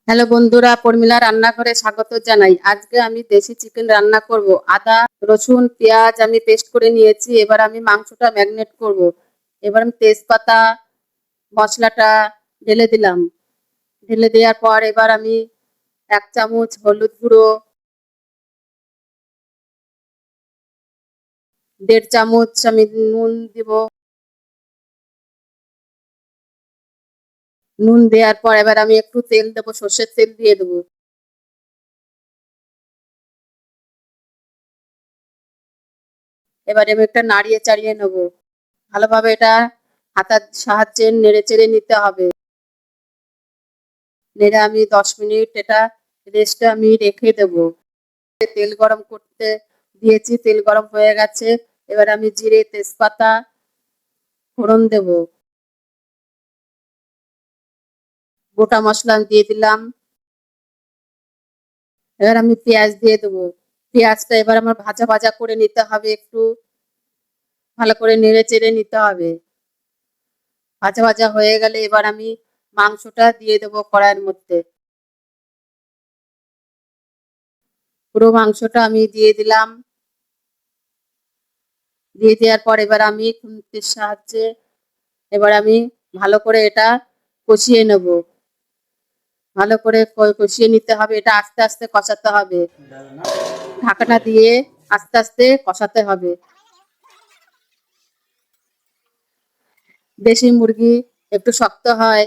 Hello বন্ধুরা, পরিমিলা রান্নাঘরে স্বাগত জানাই। আজকে আমি দেশি চিকেন রান্না করব। আদা, রসুন, পেঁয়াজ আমি পেস্ট করে নিয়েছি। এবার আমি মাংসটা ম্যারিনেট করব। এবার আমি তেজপাতা মশলাটা ঢেলে দিলাম। ঢেলে দেওয়ার পর এবার আমি 1 চামচ হলুদ গুঁড়ো, 1.5 চামচ আমি নুন দিব। নুন দেওয়ার পর এবার আমি একটু তেল দেবো, সর্ষের তেল দিয়ে দেবো। এবার আমি একটা নাড়িয়ে চাড়িয়ে নেবো। ভালোভাবে এটা হাতার সাহায্যে নেড়ে চেড়ে নিতে হবে। নেড়ে আমি 10 মিনিট এটা রেস্টে আমি রেখে দেবো। তেল গরম করতে দিয়েছি, তেল গরম হয়ে গেছে। এবার আমি জিরে, তেজপাতা ফোড়ন দেব। গোটা মশলা দিয়ে দিলাম। এবার আমি পেঁয়াজ দিয়ে দেবো। পেঁয়াজটা এবার আমার ভাজা ভাজা করে নিতে হবে, একটু ভালো করে নেড়ে চেড়ে নিতে হবে। ভাজা ভাজা হয়ে গেলে এবার আমি মাংসটা দিয়ে দেবো কড়াইয়ের মধ্যে। পুরো মাংসটা আমি দিয়ে দিলাম। দিয়ে দেওয়ার পর এবার আমি খুন্তির সাহায্যে এবার আমি ভালো করে এটা কষিয়ে নেব। ভালো করে কষিয়ে নিতে হবে, এটা আস্তে আস্তে কষাতে হবে। ঢাকনা দিয়ে আস্তে আস্তে কষাতে হবে। দেশি মুরগি একটু শক্ত হয়,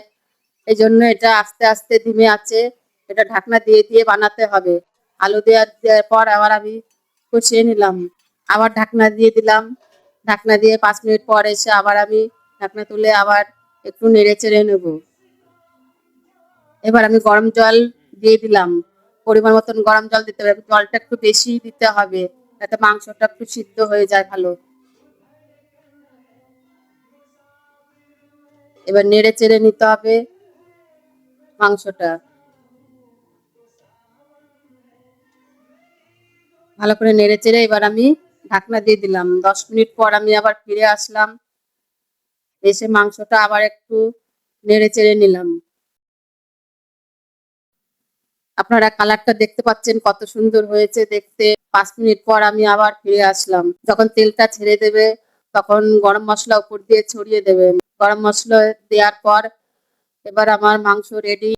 এই জন্য এটা আস্তে আস্তে ধিমে আছে এটা ঢাকনা দিয়ে দিয়ে বানাতে হবে। আলু দেওয়ার পর আবার আমি কষিয়ে নিলাম। আবার ঢাকনা দিয়ে দিলাম। ঢাকনা দিয়ে 5 মিনিট পর এসে আবার আমি ঢাকনা তুলে আবার একটু নেড়ে চেড়ে নেব। এবার আমি গরম জল দিয়ে দিলাম। পরিমাণ মতন গরম জল দিতে হবে, জলটা একটু বেশি দিতে হবে যাতে মাংসটা একটু সিদ্ধ হয়ে যায় ভালো। এবার নেড়ে চেড়ে নিতে হবে মাংসটা। ভালো করে নেড়ে চেড়ে এবার আমি ঢাকনা দিয়ে দিলাম। 10 মিনিট পর আমি আবার ফিরে আসলাম। এসে মাংসটা আবার একটু নেড়ে চেড়ে নিলাম। আপনারা কালারটা দেখতে পাচ্ছেন কত সুন্দর হয়েছে দেখতে। 5 মিনিট পর আমি আবার ফিরে আসলাম। যখন তেলটা ছেড়ে দেবে তখন গরম মশলা উপর দিয়ে ছড়িয়ে দেবেন। গরম মশলা দেওয়ার পর এবার আমার মাংস রেডি।